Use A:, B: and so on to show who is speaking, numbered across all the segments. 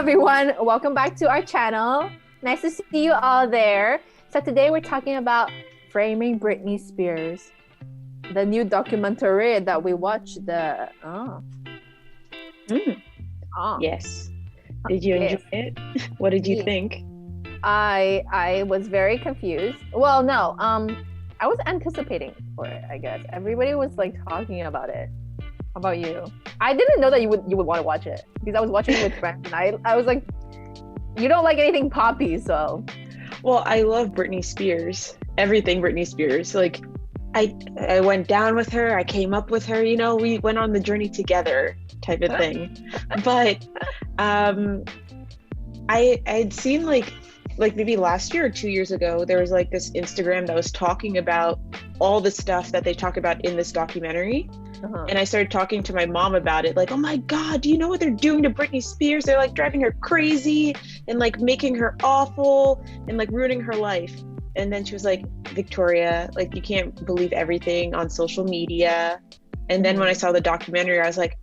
A: everyone, welcome back to our channel. Nice to see you all there. So today we're talking about Framing Britney Spears, the new documentary that we watched.
B: Yes. Did you enjoy it? What did you think?
A: I was very confused. Well, no, I was anticipating for it, I guess. Everybody was like talking about it. How about you? I didn't know that you would want to watch it because I was watching it with friends and I was like, you don't like anything poppy, so.
B: Well, I love Britney Spears. Everything Britney Spears. Like, I went down with her. I came up with her. You know, we went on the journey together, type of thing. But I'd seen like maybe last year or 2 years ago, there was like this Instagram that was talking about all the stuff that they talk about in this documentary. And I started talking to my mom about it, like, oh my God, do you know what they're doing to Britney Spears? They're like driving her crazy and like making her awful and like ruining her life. And then she was like, Victoria, like you can't believe everything on social media. And then when I saw the documentary, I was like,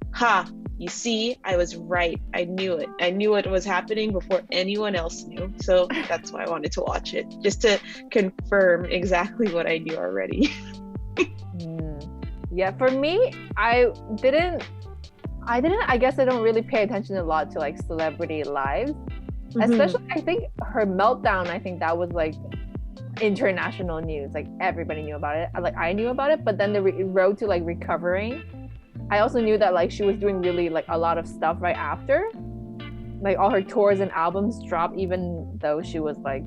B: you see, I was right. I knew it. I knew what was happening before anyone else knew. So that's why I wanted to watch it, just to confirm exactly what I knew already.
A: Yeah, for me, I guess I don't really pay attention a lot to like celebrity lives. Especially, I think her meltdown, I think that was like international news. Like everybody knew about it. Like I knew about it, but then the road to like recovering, I also knew that like she was doing really like a lot of stuff right after. Like all her tours and albums dropped, even though she was like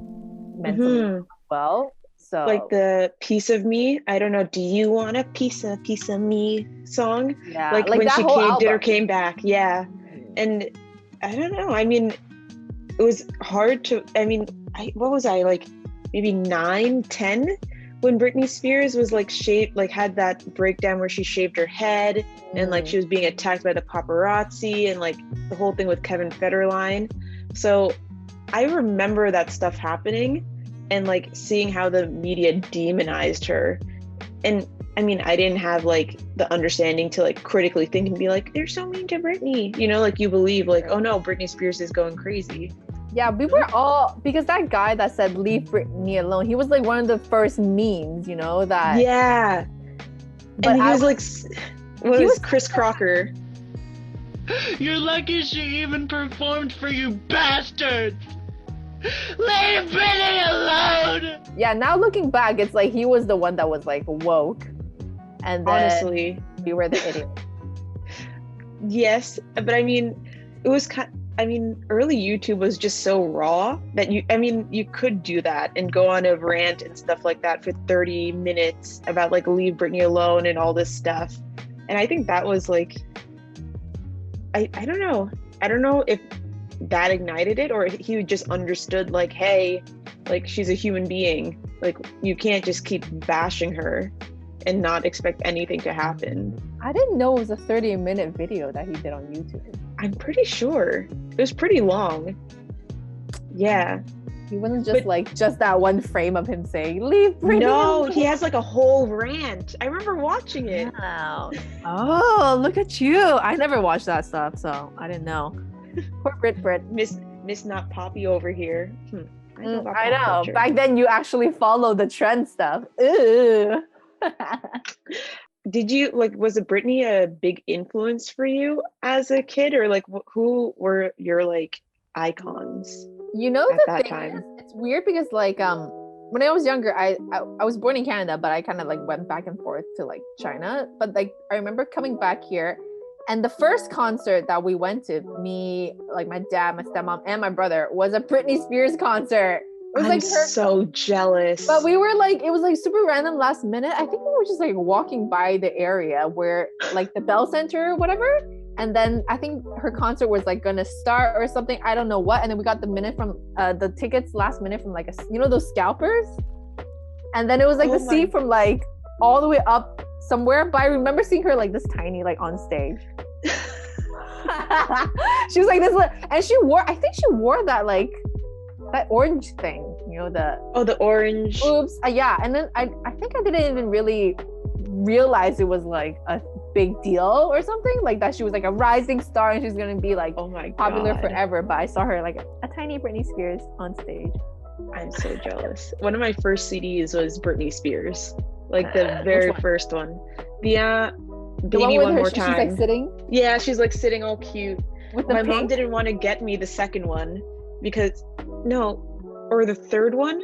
A: mentally well. So
B: like the Piece of Me, I don't know, do you want a piece of me song?
A: Yeah,
B: like when
A: that
B: she
A: whole
B: did her
A: album.
B: came back. Yeah. And I don't know, I mean, it was hard to, I mean, what was I, like maybe 9, 10 when Britney Spears was like shaved, like had that breakdown where she shaved her head and like she was being attacked by the paparazzi and like the whole thing with Kevin Federline. So I remember that stuff happening and like seeing how the media demonized her. And I mean, I didn't have like the understanding to like critically think and be like, they're so mean to Britney, you know, like you believe like, oh no, Britney Spears is going crazy.
A: Yeah, we were all, because that guy that said leave Britney alone, he was like one of the first memes, you know, that.
B: Yeah.
A: But
B: and he was like, what was Chris Crocker?
C: You're lucky she even performed for you bastards! Leave Britney alone!
A: Yeah, now looking back, it's like he was the one that was like woke. And then
B: honestly,
A: we were the idiot.
B: Yes, but I mean, it was early YouTube was just so raw that you could do that and go on a rant and stuff like that for 30 minutes about like leave Britney alone and all this stuff. And I think that was like, I don't know if that ignited it or he just understood like, hey, like she's a human being, like you can't just keep bashing her and not expect anything to happen.
A: I didn't know it was a 30-minute video that he did on YouTube.
B: I'm pretty sure it was pretty long. Yeah,
A: he wasn't just that one frame of him saying leave Britney alone.
B: He has like a whole rant. I remember watching it.
A: Wow. Oh, look at you. I never watched that stuff, so I didn't know. Poor Brit.
B: Miss not poppy over here.
A: I know. Culture. Back then you actually followed the trend stuff. Ew.
B: Did you like, was Britney a big influence for you as a kid, or like who were your like icons?
A: You know, the thing is, it's weird because like when I was younger, I was born in Canada, but I kind of like went back and forth to like China. But like I remember coming back here, and the first concert that we went to, me, like my dad, my stepmom, and my brother, was a Britney Spears concert. It was
B: I'm
A: like
B: so jealous.
A: But we were like, it was like super random last minute. I think we were just like walking by the area where like the Bell Center or whatever. And then I think her concert was like gonna start or something. I don't know what. And then we got the tickets last minute from like those scalpers. And then it was like the seat from like all the way up somewhere. But I remember seeing her like this tiny, like on stage. She was like this, and I think she wore that like that orange thing, you know, the
B: orange.
A: Oops. Yeah. And then I think I didn't even really realize it was like a big deal or something, like that she was like a rising star and she's gonna be like,
B: oh my God,
A: popular forever. But I saw her like a tiny Britney Spears on stage.
B: I'm so jealous. One of my first CDs was Britney Spears, like the very first one. The Baby One More Time.
A: She's like sitting.
B: Yeah, she's like sitting all cute. My mom didn't want to get me the second one because or the third one,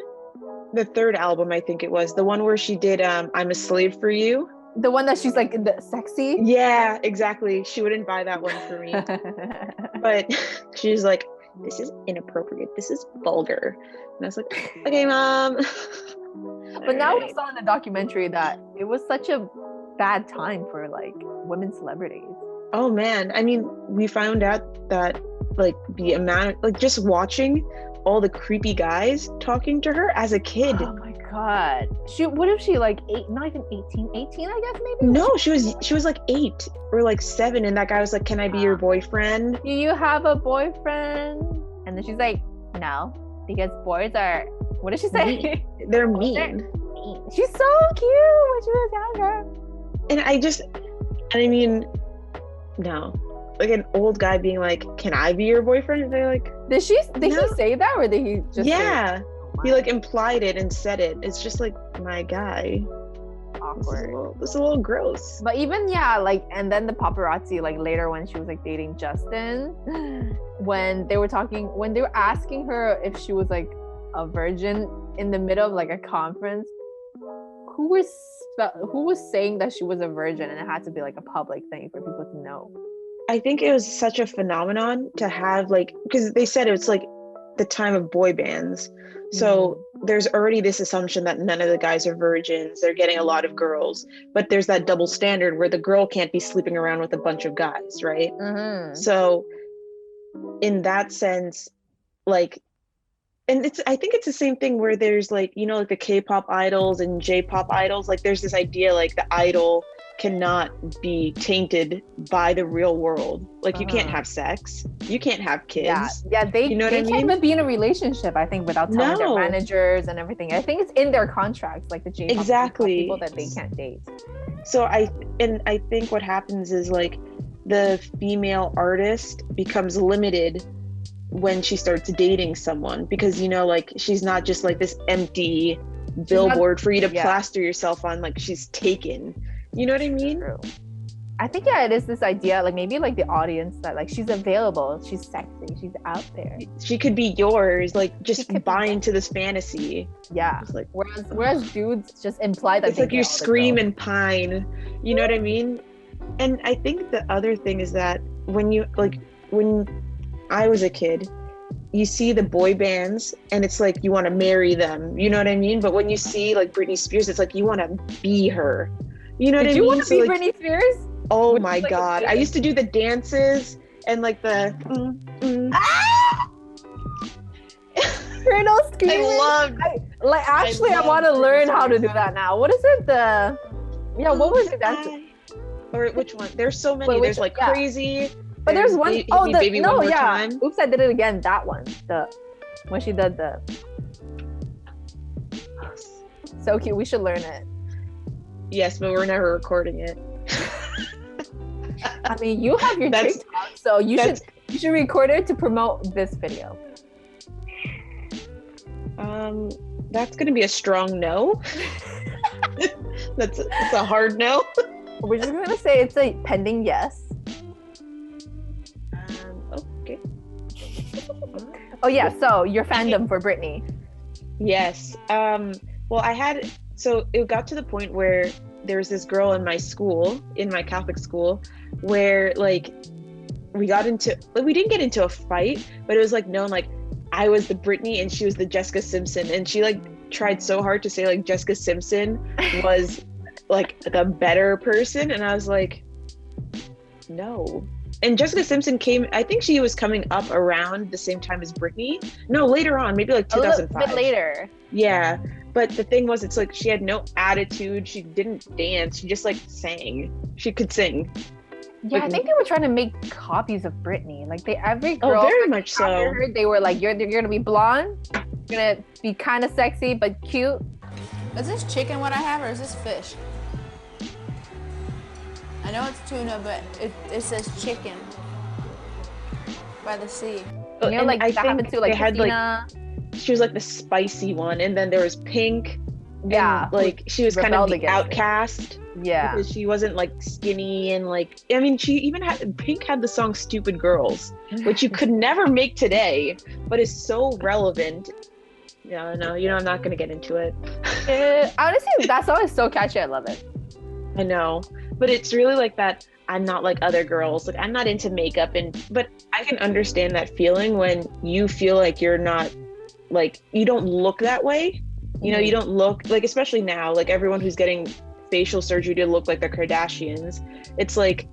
B: the third album, I think it was the one where she did I'm a Slave for You.
A: The one that she's like sexy.
B: Yeah, exactly. She wouldn't buy that one for me. But she's like, this is inappropriate. This is vulgar. And I was like, okay, Mom.
A: But now we saw in the documentary that it was such a bad time for like women celebrities.
B: Oh man, I mean, we found out that like the amount of, like just watching all the creepy guys talking to her as a kid.
A: Oh my God. What if she like not even 18 I guess maybe?
B: No, she was like 8 or like 7 and that guy was like, can I be your boyfriend?
A: Do you have a boyfriend? And then she's like, no, because boys are, what did she say?
B: They're mean.
A: She's so cute when she was younger.
B: And I mean, no. Like an old guy being like, can I be your boyfriend? And they're like, did he
A: say that or did he just
B: say, he like implied it and said it. It's just like, my guy.
A: Awkward.
B: It's a little gross.
A: But even like, and then the paparazzi like later when she was like dating Justin, when they were asking her if she was like a virgin in the middle of like a conference, who was saying that she was a virgin and it had to be like a public thing for people to know?
B: I think it was such a phenomenon to have, like, because they said it's like the time of boy bands. So there's already this assumption that none of the guys are virgins. They're getting a lot of girls, but there's that double standard where the girl can't be sleeping around with a bunch of guys, right? So in that sense, like, and I think it's the same thing where there's like, you know, like the K-pop idols and J-pop idols, like there's this idea like the idol cannot be tainted by the real world. Like you can't have sex, you can't have kids.
A: They can't even be in a relationship, I think, without telling their managers and everything. I think it's in their contracts, like the J-pop people that they can't date. So I think what happens is like the female artist becomes limited when she starts dating someone, because, you know, like she's not just like this empty billboard for you to plaster yourself on, like she's taken. You know what I mean? True. I think it is this idea, like maybe like the audience that like she's available, she's sexy, she's out there.
B: She could be yours, like just buy into this fantasy.
A: Yeah.
B: Like,
A: whereas dudes just imply that
B: it's like you scream and pine. You know what I mean? And I think the other thing is that when I was a kid, you see the boy bands and it's like you want to marry them. You know what I mean? But when you see like Britney Spears, it's like you want to be her. You know what I mean?
A: Did you want to be Britney Spears?
B: Oh my God. I used to do the dances and like the
A: Colonel screaming. I want to learn how to do that now. What is it? What was it?
B: Or which one? There's so many. There's like Crazy.
A: But there's one.
B: Baby One More Time.
A: Oops, I did it again. That one. When she did the. So cute. We should learn it.
B: Yes, but we're never recording it.
A: I mean, you have your TikTok, so you should record it to promote this video.
B: That's gonna be a strong no. That's a hard no.
A: We're just gonna say it's a pending yes.
B: Okay.
A: Oh yeah, so your fandom for Britney.
B: Yes. Well, so it got to the point where there was this girl in my school, in my Catholic school, where like we didn't get into a fight, but it was like known like I was the Britney and she was the Jessica Simpson, and she like tried so hard to say like Jessica Simpson was like the better person, and I was like, no. And Jessica Simpson I think she was coming up around the same time as Britney. No, later on, maybe like 2005.
A: A bit later.
B: Yeah. But the thing was, it's like she had no attitude. She didn't dance. She just like sang. She could sing.
A: Yeah, I think they were trying to make copies of Britney. Like every girl.
B: Oh, very much so.
A: Her, they were like, you're gonna be blonde. You're gonna be kind of sexy but cute.
D: Is this chicken what I have, or is this fish? I know it's tuna, but it says chicken by the sea.
A: You know,
B: And
A: like
B: I
A: that happened
B: think
A: to like
B: they had
A: Christina.
B: she was like the spicy one, and then there was Pink.
A: Yeah,
B: And, like she was kind of
A: rebelled
B: the
A: against it.
B: outcast.
A: Yeah.
B: Because she wasn't like skinny and like, I mean, she even had Pink had the song Stupid Girls, which you could never make today, but is so relevant. Yeah, no, I'm not gonna get into it.
A: Honestly, that song is so catchy. I love it.
B: I know, but it's really like that. I'm not like other girls. Like I'm not into makeup, but I can understand that feeling when you feel like you're not, like you don't look that way. You know, you don't look like, especially now, like everyone who's getting facial surgery to look like the Kardashians. It's like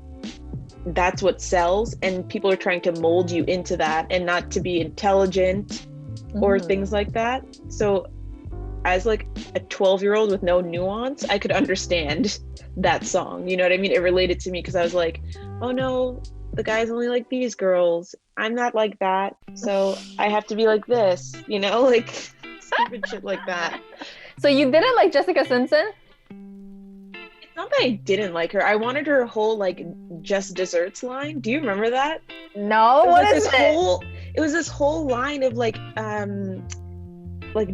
B: that's what sells, and people are trying to mold you into that, and not to be intelligent or things like that. So as like a 12-year-old with no nuance, I could understand that song. You know what I mean? It related to me because I was like, oh no, the guys only like these girls. I'm not like that, so I have to be like this, you know, like stupid shit like that.
A: So you didn't like Jessica Simpson?
B: It's not that I didn't like her. I wanted her whole like just desserts line. Do you remember that?
A: No, what is it?
B: It was this whole line of like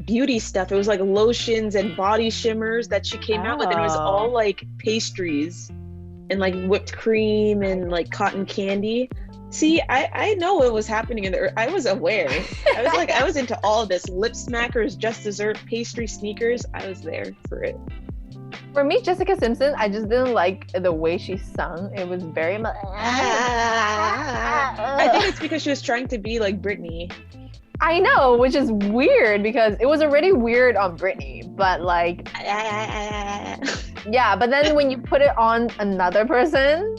B: beauty stuff. It was like lotions and body shimmers that she came out with, and it was all like pastries and like whipped cream and like cotton candy. See, I know what was happening I was aware. I was into all of this. Lip smackers, just dessert, pastry, sneakers. I was there for it.
A: For me, Jessica Simpson, I just didn't like the way she sung. It was very much.
B: I think it's because she was trying to be like Britney.
A: I know, which is weird because it was already weird on Britney, but like, yeah. But then when you put it on another person,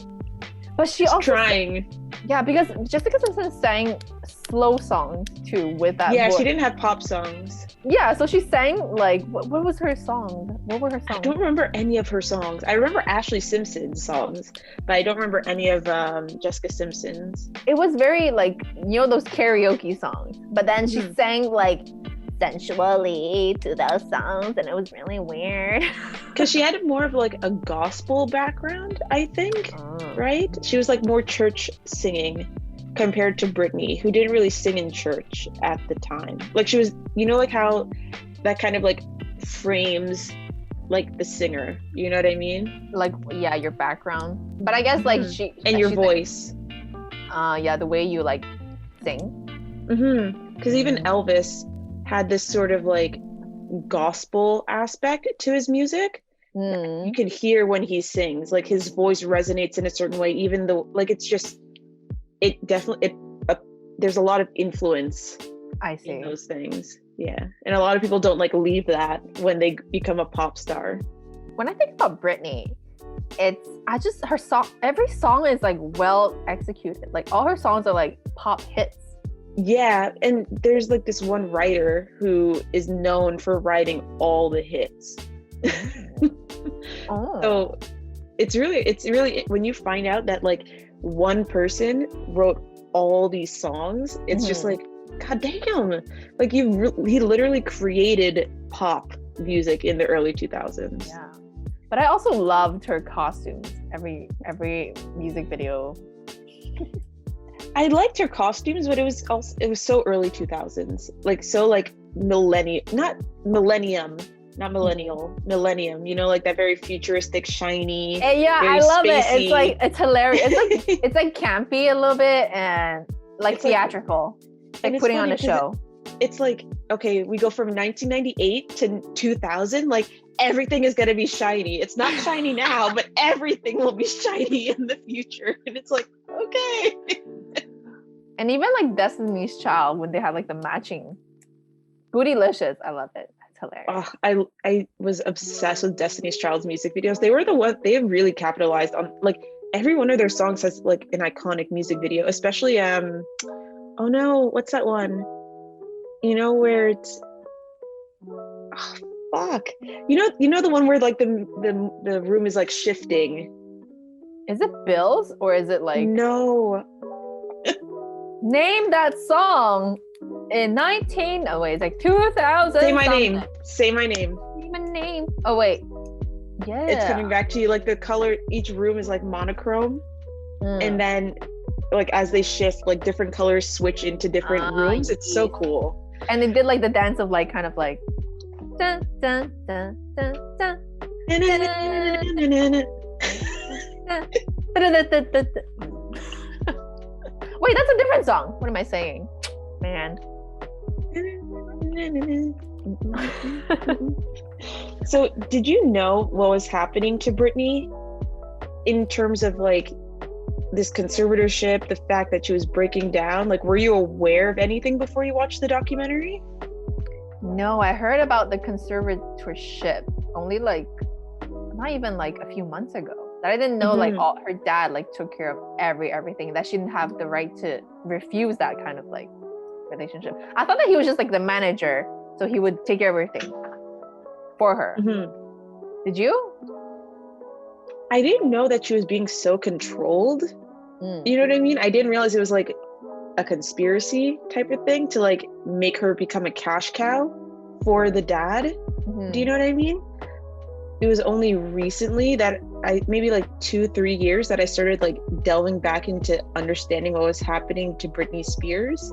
A: but she also
B: trying.
A: Yeah, because Jessica Simpson sang slow songs too with that.
B: Yeah,
A: voice.
B: she didn't have pop songs.
A: Yeah, so she sang like what was her song? What were her songs?
B: I don't remember any of her songs. I remember Ashley Simpson's songs, but I don't remember any of Jessica Simpson's.
A: It was very like, you know, those karaoke songs. But then she sang like sensually to those songs, and it was really weird.
B: Because she had more of like a gospel background, I think, right? She was like more church singing compared to Britney, who didn't really sing in church at the time. Like she was, you know, like how that kind of like frames like the singer, you know what I mean?
A: Like, yeah, your background. But I guess like
B: and your voice.
A: Yeah, the way you like sing.
B: Because even Elvis had this sort of like gospel aspect to his music. You can hear when he sings, like his voice resonates in a certain way, even though like it's just there's a lot of influence.
A: I see.
B: In those things. Yeah. And a lot of people don't like leave that when they become a pop star.
A: When I think about Britney, her song, every song is like well executed. Like all her songs are like pop hits.
B: Yeah, and there's like this one writer who is known for writing all the hits. So it's really when you find out that like one person wrote all these songs, it's just like, god damn, like he literally created pop music in the early 2000s.
A: Yeah, but I also loved her costumes. Every music video.
B: I liked her costumes, but it was so early 2000s, like so like millennium, you know, like that very futuristic, shiny.
A: Yeah, I love spacey. It. It's hilarious. It's like campy a little bit and like it's theatrical, like putting on a show.
B: It's like, okay, we go from 1998 to 2000, like everything is gonna be shiny. It's not shiny now, but everything will be shiny in the future, and it's like, okay.
A: And even like Destiny's Child, when they had like the matching Bootylicious, I love it. It's hilarious.
B: I was obsessed with Destiny's Child's music videos. They were the one, they really capitalized on, like every one of their songs has like an iconic music video, especially oh no, what's that one? You know where it's fuck. You know the one where like the room is like shifting.
A: Is it Bills or is it like
B: no?
A: Name that song in 2000.
B: Say my name. Say my name.
A: Say my name. Oh wait. Yeah.
B: It's coming back to you, like the color, each room is like monochrome. And then like as they shift, like different colors switch into different rooms. It's so cool.
A: And they did like the dance of like kind of like dun, dun, dun, dun, dun. Wait, that's a different song. What am I saying? Man.
B: So did you know what was happening to Britney in terms of like this conservatorship, the fact that she was breaking down? Like, were you aware of anything before you watched the documentary?
A: No, I heard about the conservatorship only like not even like a few months ago. That I didn't know like all her dad like took care of everything, that she didn't have the right to refuse that kind of like relationship. I thought that he was just like the manager, so he would take care of everything for her. Did you?
B: I didn't know that she was being so controlled. You know what I mean? I didn't realize it was like a conspiracy type of thing to like make her become a cash cow for the dad. Do you know what I mean? It was only recently that maybe like 2-3 years that I started like delving back into understanding what was happening to Britney Spears.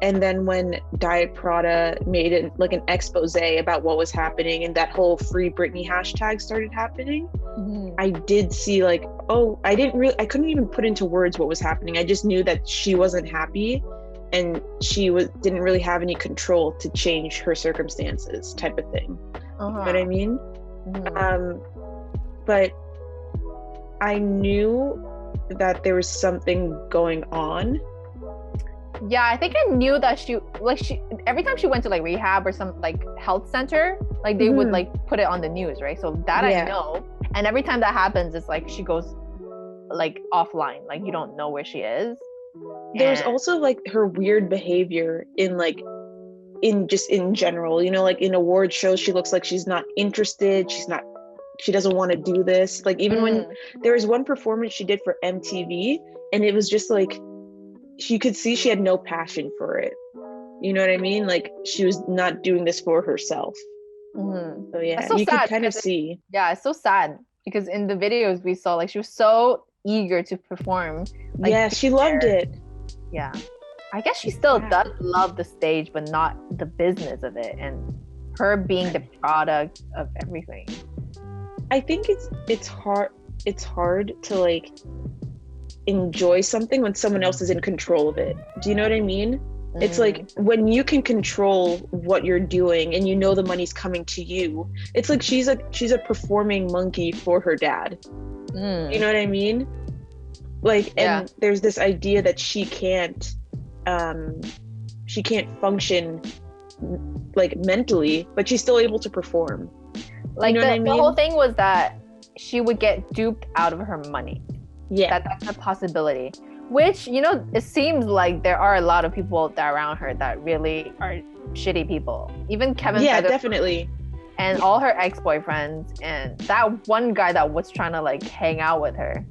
B: And then when Diet Prada made it like an expose about what was happening and that whole Free Britney hashtag started happening, I did see like, I couldn't even put into words what was happening. I just knew that she wasn't happy and she didn't really have any control to change her circumstances type of thing. You know what I mean? But I knew that there was something going on.
A: Yeah, I think I knew that she every time she went to like rehab or some like health center, like they would like put it on the news, right? So that I know. And every time that happens, it's like she goes like offline, like you don't know where she is.
B: There's also like her weird behavior in general, you know, like in award shows, she looks like she's not interested. She doesn't want to do this. Like even when there was one performance she did for MTV, and it was just like, you could see she had no passion for it. You know what I mean? Like she was not doing this for herself. So yeah, you could kind of see.
A: Yeah, it's so sad because in the videos we saw, like she was so eager to perform. Like,
B: yeah, she loved it.
A: Yeah. I guess she still does love the stage, but not the business of it and her being the product of everything.
B: I think it's hard to like enjoy something when someone else is in control of it. Do you know what I mean? It's like when you can control what you're doing and you know the money's coming to you. It's like she's a performing monkey for her dad. You know what I mean? Like, and there's this idea that she can't function like mentally, but she's still able to perform.
A: Like,
B: you know what I mean?
A: The whole thing was that she would get duped out of her money.
B: Yeah,
A: that's a possibility. Which, you know, it seems like there are a lot of people that around her that really are shitty people. Even Kevin.
B: Yeah, definitely.
A: And all her ex-boyfriends and that one guy that was trying to like hang out with her.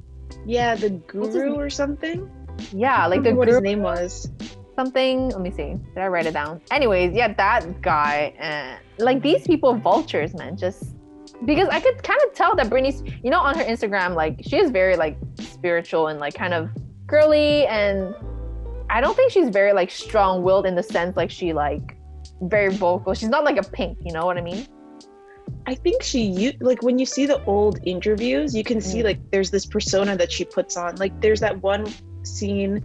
B: Yeah, the guru or something.
A: Yeah, like
B: what his name was.
A: Something. Let me see. Did I write it down? Anyways, yeah, that guy. And like these people, vultures, man. Just because I could kind of tell that Britney's, you know, on her Instagram, like she is very like spiritual and like kind of girly, and I don't think she's very like strong-willed in the sense like she like very vocal. She's not like a Pink, you know what I mean?
B: I think like when you see the old interviews, you can see like there's this persona that she puts on. Like there's that one scene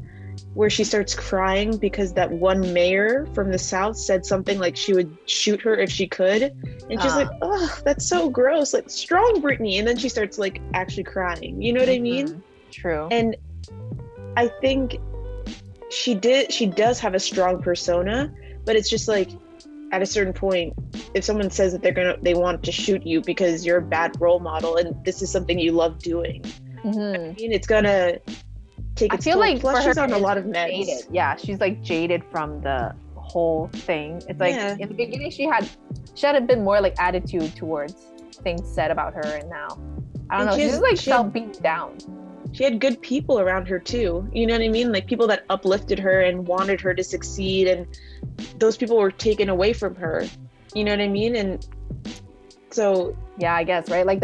B: where she starts crying because that one mayor from the South said something like she would shoot her if she could, and she's like, oh, that's so gross, like strong Britney, and then she starts like actually crying, you know what I mean? True. And I think she does have a strong persona, but it's just like at a certain point, if someone says that they want to shoot you because you're a bad role model and this is something you love doing, I mean, it's gonna take its toll. Like plus she's on a lot of meds.
A: Jaded. Yeah, she's like jaded from the whole thing. It's like in the beginning she had a bit more like attitude towards things said about her, and now I don't know, she's like felt beat down.
B: She had good people around her too, you know what I mean? Like people that uplifted her and wanted her to succeed, and those people were taken away from her, you know what I mean? And so
A: yeah, I guess, right? Like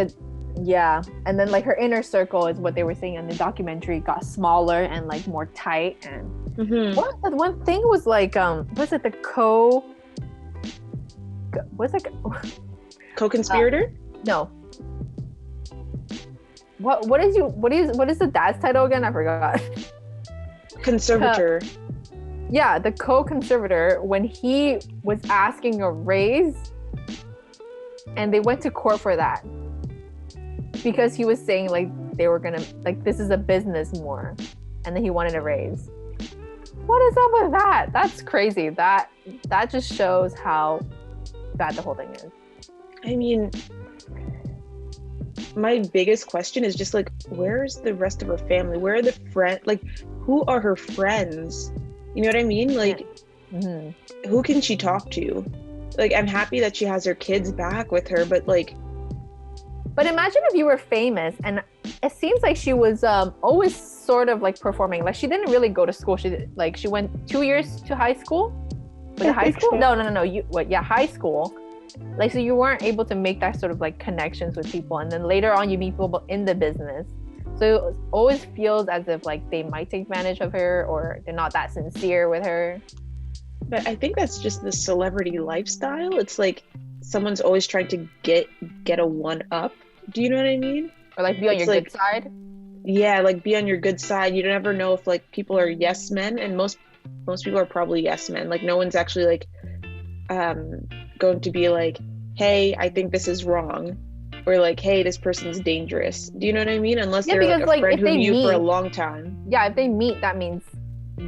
A: Yeah, and then like her inner circle is what they were saying in the documentary got smaller and like more tight. And the one thing was like was it the
B: co-conspirator?
A: No. What is the dad's title again? I forgot.
B: Conservator.
A: Yeah, the co-conservator, when he was asking a raise, and they went to court for that because he was saying like they were gonna like this is a business more, and then he wanted a raise. What is up with that? That's crazy. That just shows how bad the whole thing is.
B: I mean, my biggest question is just like, where's the rest of her family? Where are the friends? Like, who are her friends? You know what I mean? Like, who can she talk to? Like, I'm happy that she has her kids back with her, but like...
A: But imagine if you were famous, and it seems like she was always sort of like performing. Like, she didn't really go to school. She went 2 years to high school? Was it high school? No. High school. Like, so you weren't able to make that sort of like connections with people, and then later on you meet people in the business, so it always feels as if like they might take advantage of her, or they're not that sincere with her.
B: But I think that's just the celebrity lifestyle. It's like someone's always trying to get a one up. Do you know what I mean?
A: Or like be on your good side.
B: Yeah, like be on your good side. You never know if like people are yes men, and most people are probably yes men. Like, no one's actually like going to be like, hey, I think this is wrong, or like, hey, this person's dangerous. Do you know what I mean? Unless they're like a friend who knew you for a long time.
A: Yeah, if they meet, that means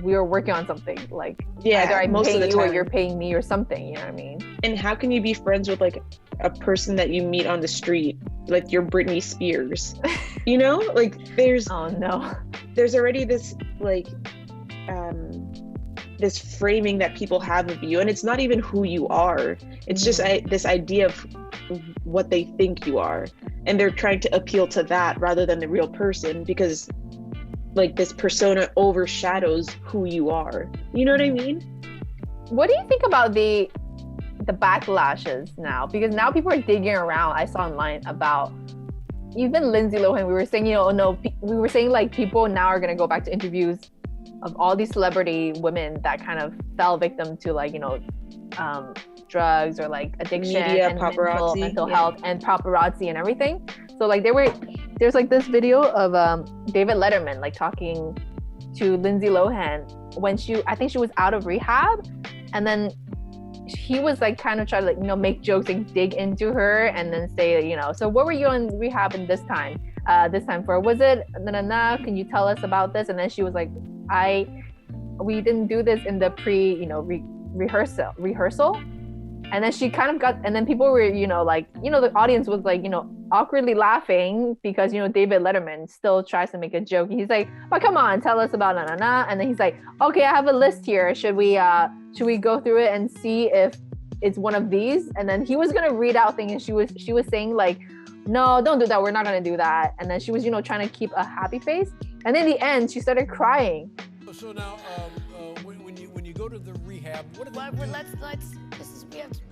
A: we're working on something. Like,
B: yeah,
A: either I'm
B: most
A: paying
B: of the
A: you
B: time.
A: or you're paying me or something. You know what I mean?
B: And how can you be friends with like a person that you meet on the street, like you're Britney Spears? You know, like there's there's already this like this framing that people have of you, and it's not even who you are. It's just this idea of what they think you are, and they're trying to appeal to that rather than the real person, because like this persona overshadows who you are. You know what I mean?
A: What do you think about the backlashes now? Because now people are digging around. I saw online about even Lindsay Lohan. We were saying, we were saying like people now are gonna go back to interviews of all these celebrity women that kind of fell victim to like, drugs or like addiction,
B: media,
A: and
B: paparazzi,
A: mental health and paparazzi and everything. So like there's like this video of David Letterman like talking to Lindsay Lohan when I think she was out of rehab, and then he was like kind of trying to like make jokes and dig into her, and then say so what were you in rehab in this time for? Was it can you tell us about this? And then she was like, we didn't do this in the rehearsal. And then she kind of got, and then people were, the audience was like, awkwardly laughing because, David Letterman still tries to make a joke. He's like, but come on, tell us about And then he's like, okay, I have a list here. Should we go through it and see if it's one of these? And then he was going to read out things, and she was saying like, no, don't do that. We're not going to do that. And then she was, trying to keep a happy face. And in the end, she started crying.
E: So now, when you go to the rehab, what do they do?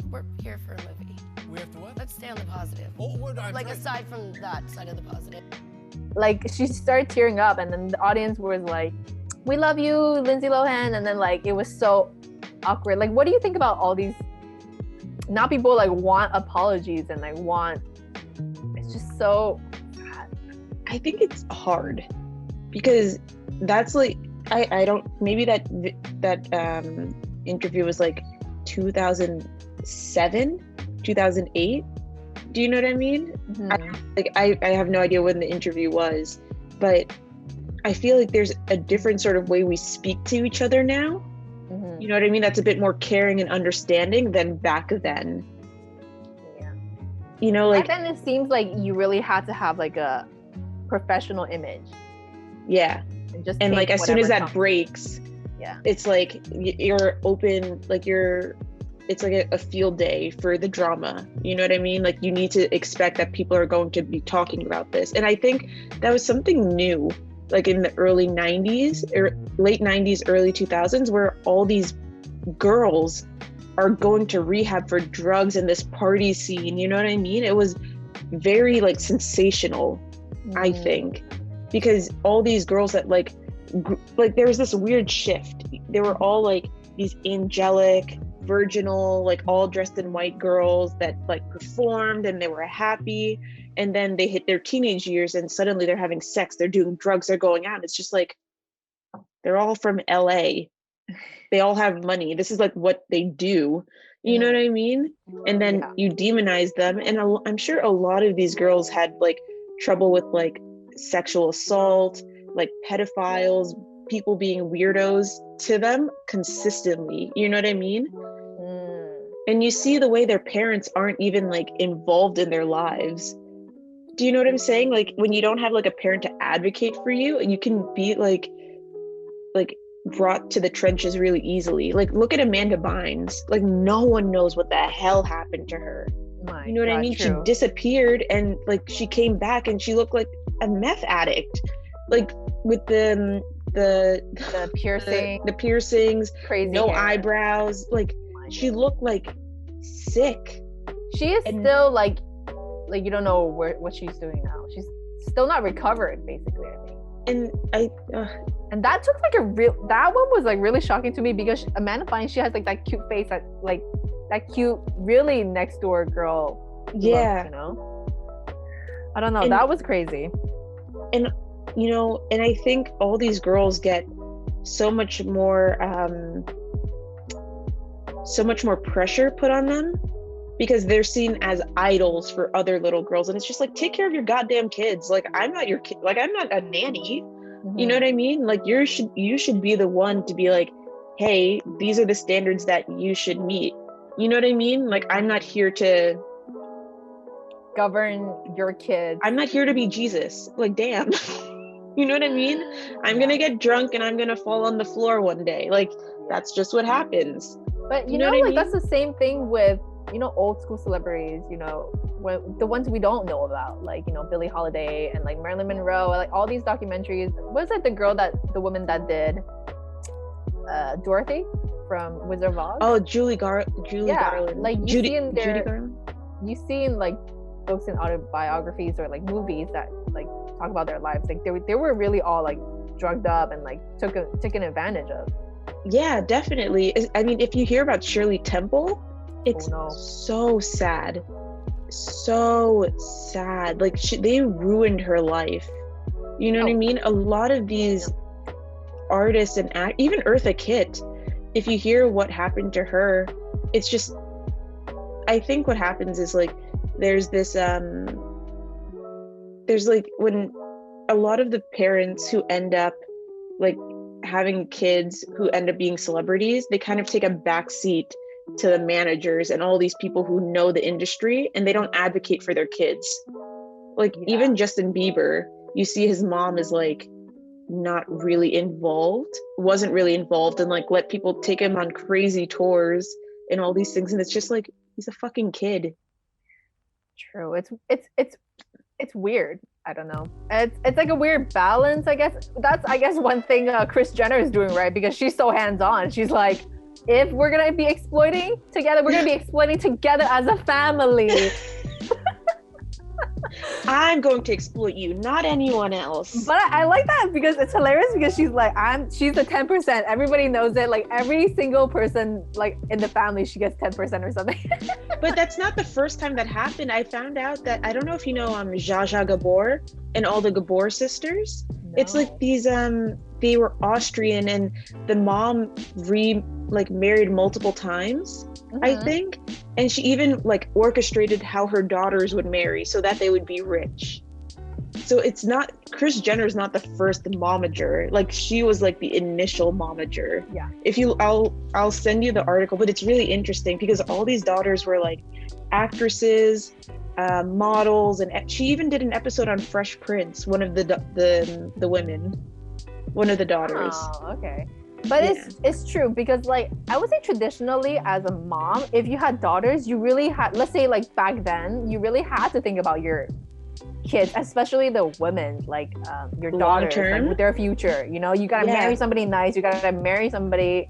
F: We're here for a movie.
E: We have to what?
F: Let's stay on the positive. Aside from that side of the positive.
A: Like, she started tearing up, and then the audience was like, we love you, Lindsay Lohan. And then like, it was so awkward. Like, what do you think about all these, now people like want apologies and like it's just so sad.
B: I think it's hard because that's like, I don't, maybe that interview was like 2007, 2008. Do you know what I mean? I have no idea when the interview was, but I feel like there's a different sort of way we speak to each other now. You know what I mean? That's a bit more caring and understanding than back then. Yeah.
A: Back then it seems like you really had to have like a professional image.
B: Yeah. And like as soon as that breaks, it's like you're open, like it's like a field day for the drama. You know what I mean? Like you need to expect that people are going to be talking about this. And I think that was something new, like in the early 90s or late 90s, early 2000s, where all these girls are going to rehab for drugs in this party scene. You know what I mean? It was very like sensational, I think, because all these girls that like there was this weird shift. They were all like these angelic, virginal, like all dressed in white girls that like performed and they were happy, and then they hit their teenage years and suddenly they're having sex, they're doing drugs, they're going out. It's just like, they're all from LA, they all have money, this is like what they do, you know what I mean? And then you demonize them, and I'm sure a lot of these girls had like trouble with like sexual assault, like pedophiles, people being weirdos to them consistently, you know what I mean? And you see the way their parents aren't even like involved in their lives. Do you know what I'm saying? Like when you don't have like a parent to advocate for you, you can be like brought to the trenches really easily. Like look at Amanda Bynes. Like no one knows what the hell happened to her. You know what I mean? True. She disappeared and like she came back and she looked like a meth addict. Like with the
A: piercing,
B: the piercings,
A: crazy
B: no
A: hair.
B: eyebrows. Like she looked like sick.
A: She is still like you don't know what she's doing now. She's still not recovered, basically, I think.
B: And
A: that took like that one was like really shocking to me, because Amanda Bynes, she has like that cute face, that cute, really next door girl.
B: Yeah.
A: Look, you know? I don't know. That was crazy.
B: And you know, and I think all these girls get so much more pressure put on them because they're seen as idols for other little girls, and it's just like, take care of your goddamn kids. Like I'm not your kid. Like I'm not a nanny. You know what I mean? Like you should be the one to be like, hey, these are the standards that you should meet. You know what I mean? Like I'm not here to
A: govern your kids.
B: I'm not here to be Jesus. Like damn. You know what I mean? I'm gonna get drunk and I'm gonna fall on the floor one day. Like that's just what happens.
A: But you know like that's the same thing with, you know, old school celebrities, you know, the ones we don't know about, like, you know, Billie Holiday and like Marilyn Monroe, like all these documentaries. Was it the woman that did Dorothy from Wizard of Oz?
B: Oh, Julie Garland.
A: Like
B: Judy Garland.
A: You see in like books and autobiographies or like movies that like talk about their lives, like they were really all like drugged up and like taken advantage of. Yeah,
B: definitely. I mean, if you hear about Shirley Temple, it's so sad. Like they ruined her life. You know what I mean? A lot of these artists and even Eartha Kitt, if you hear what happened to her, it's just, I think what happens is like there's this there's like when a lot of the parents who end up like having kids who end up being celebrities, they kind of take a back seat to the managers and all these people who know the industry, and they don't advocate for their kids. Like even Justin Bieber, you see his mom is like wasn't really involved, and like let people take him on crazy tours and all these things, and it's just like, he's a fucking kid.
A: True. It's weird. I don't know. It's like a weird balance, I guess. That's one thing Kris Jenner is doing right, because she's so hands-on. She's like, if we're gonna be exploiting together, we're gonna be exploiting together as a family.
B: I'm going to exploit you, not anyone else.
A: But I like that because it's hilarious, because she's like, she's the 10%. Everybody knows it. Like every single person like in the family, she gets 10% or something.
B: But that's not the first time that happened. I found out that, I don't know if you know Zsa Zsa Gabor and all the Gabor sisters. No. It's like these they were Austrian, and the mom married multiple times, I think, and she even like orchestrated how her daughters would marry so that they would be rich. So it's not, Kris Jenner's not the first momager. Like she was like the initial momager.
A: Yeah.
B: I'll send you the article, but it's really interesting because all these daughters were like actresses, models, and she even did an episode on Fresh Prince, one of the women, one of the daughters.
A: Oh, okay. But it's true, because like I would say traditionally as a mom, if you had daughters, you really had, let's say like back then, you really had to think about your kids, especially the women, like your daughters, like, with their future. You know, you gotta marry somebody nice, you gotta marry somebody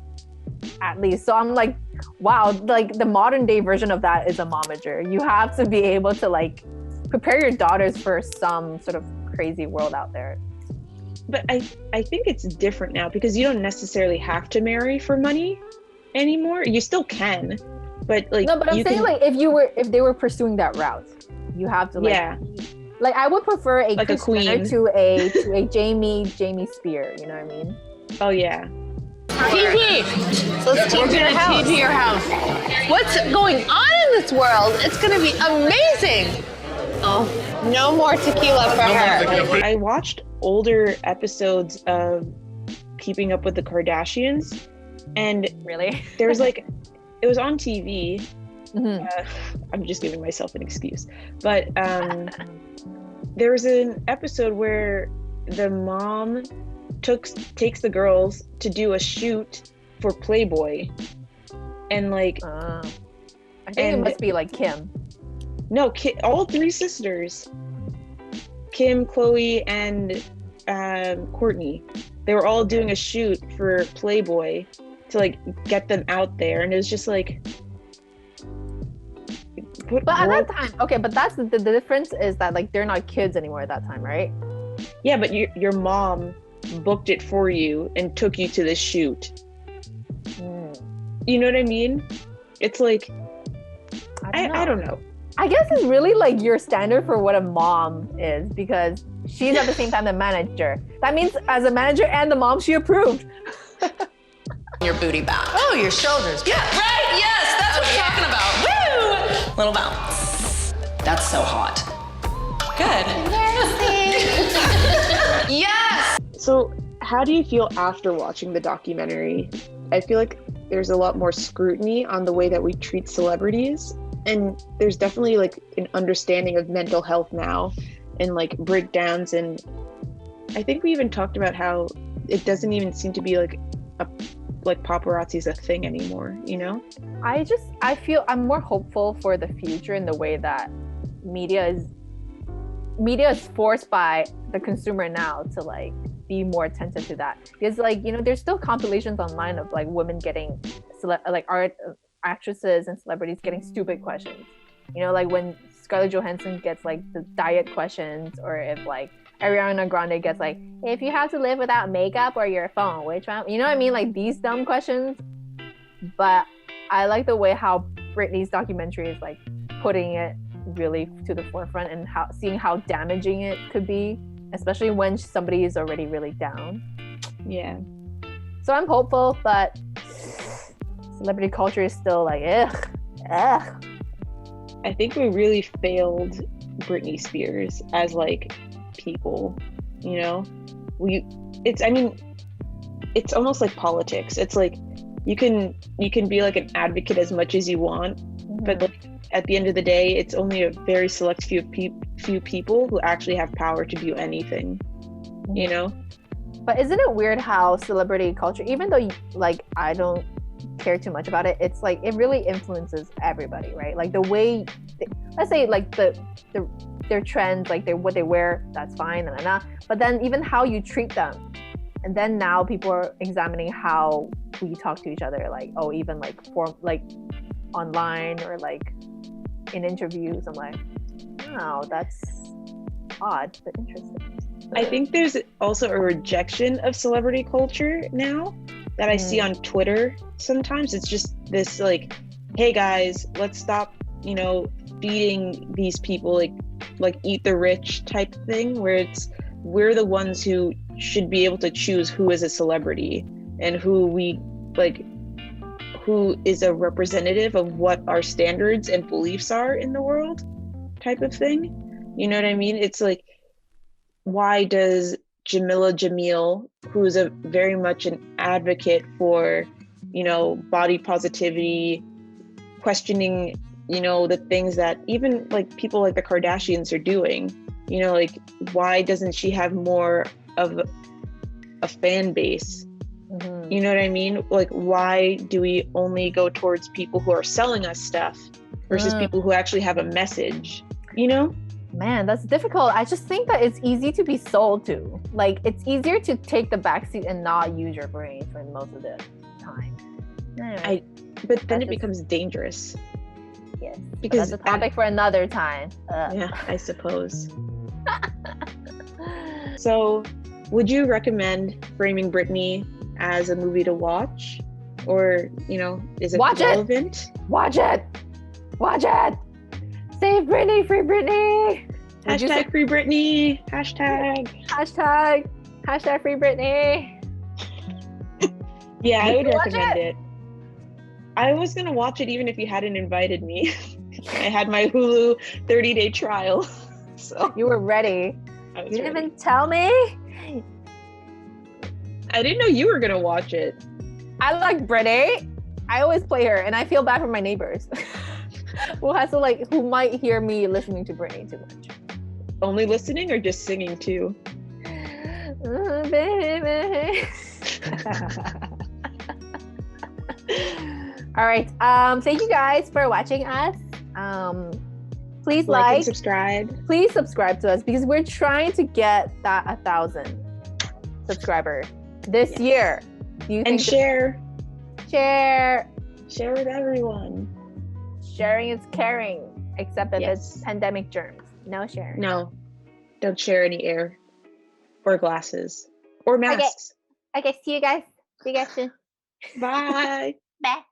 A: at least. So I'm like, wow, like the modern day version of that is a momager. You have to be able to like prepare your daughters for some sort of crazy world out there.
B: But I think it's different now because you don't necessarily have to marry for money anymore. You still can, but like
A: no, but I'm saying like if they were pursuing that route, you have to like like I would prefer a
B: like
A: Kris
B: a queen
A: Jenner to a Jamie Spears. You know what I mean?
B: Oh yeah.
F: TP. Let's TP your house. What's going on in this world? It's gonna be amazing. Oh, no more tequila for her.
B: I watched older episodes of Keeping Up with the Kardashians, and
A: really,
B: there's like, it was on TV. I'm just giving myself an excuse, but there was an episode where the mom takes the girls to do a shoot for Playboy, and like
A: I think it must be like Kim.
B: No, all three sisters, Kim, Chloe, and Courtney. They were all doing a shoot for Playboy to like get them out there, and it was just like.
A: But at that time, okay, but that's the difference is that like they're not kids anymore at that time, right?
B: Yeah, but your mom booked it for you and took you to the shoot. You know what I mean? It's like I don't know.
A: I guess it's really like your standard for what a mom is, because she's at the same time the manager. That means as a manager and the mom, she approved.
F: Your booty bounce. Oh, your shoulders. Yeah, right. Yes, that's what I'm talking about. Woo! Little bounce. That's so hot. Good. Yes.
B: So, how do you feel after watching the documentary? I feel like there's a lot more scrutiny on the way that we treat celebrities. And there's definitely like an understanding of mental health now and like breakdowns. And I think we even talked about how it doesn't even seem to be like paparazzi is a thing anymore, you know?
A: I feel I'm more hopeful for the future in the way that media is forced by the consumer now to like be more attentive to that. Because like, you know, there's still compilations online of like women getting actresses and celebrities getting stupid questions, you know, like when Scarlett Johansson gets like the diet questions, or if like Ariana Grande gets like, if you have to live without makeup or your phone, which one? You know what I mean? Like these dumb questions. But I like the way how Britney's documentary is like putting it really to the forefront and seeing how damaging it could be, especially when somebody is already really down.
B: Yeah.
A: So I'm hopeful, but celebrity culture is still like, ugh.
B: I think we really failed Britney Spears as like people, you know? It's almost like politics. It's like you can be like an advocate as much as you want, but like at the end of the day, it's only a very select few people who actually have power to do anything, you know?
A: But isn't it weird how celebrity culture, even though like I don't care too much about it, it's like it really influences everybody, right? Like the way let's say like their trends, like what they wear, that's fine, but then even how you treat them, and then now people are examining how we talk to each other, like even like online or like in interviews. I'm like, wow, that's odd but interesting.
B: I think there's also a rejection of celebrity culture now that I see on Twitter sometimes. It's just this like, hey guys, let's stop, you know, feeding these people like eat the rich type thing, where we're the ones who should be able to choose who is a celebrity and who is a representative of what our standards and beliefs are in the world type of thing. You know what I mean? It's like, why does Jamila Jamil, who is a very much an advocate for, you know, body positivity, questioning, you know, the things that even like people like the Kardashians are doing, you know, like why doesn't she have more of a fan base? You know what I mean? Like, why do we only go towards people who are selling us stuff versus people who actually have a message, you know?
A: Man, that's difficult. I just think that it's easy to be sold to. Like, it's easier to take the backseat and not use your brain for most of the time. Anyway,
B: but then it becomes dangerous.
A: Yes.
B: Because
A: That's a topic for another time.
B: Yeah, I suppose. So, would you recommend Framing Britney as a movie to watch? Or, is it relevant?
A: Watch it! Watch it! Save Britney! Free Britney!
B: Hashtag Free Britney! Hashtag
A: Free Britney!
B: Yeah, I would recommend it. I was going to watch it even if you hadn't invited me. I had my Hulu 30-day trial. So
A: you were ready. You didn't even tell me?
B: I didn't know you were going to watch it.
A: I like Britney. I always play her, and I feel bad for my neighbors who might hear me listening to Britney too much.
B: Only listening or just singing too?
A: Baby. All right. Thank you guys for watching us. Please like
B: and subscribe.
A: Please subscribe to us because we're trying to get that 1,000 subscriber this year.
B: And share with everyone.
A: Sharing is caring, except that it's pandemic germs. No sharing.
B: No, don't share any air or glasses or masks.
A: Okay, see you guys. See you guys soon.
B: Bye.
A: Bye.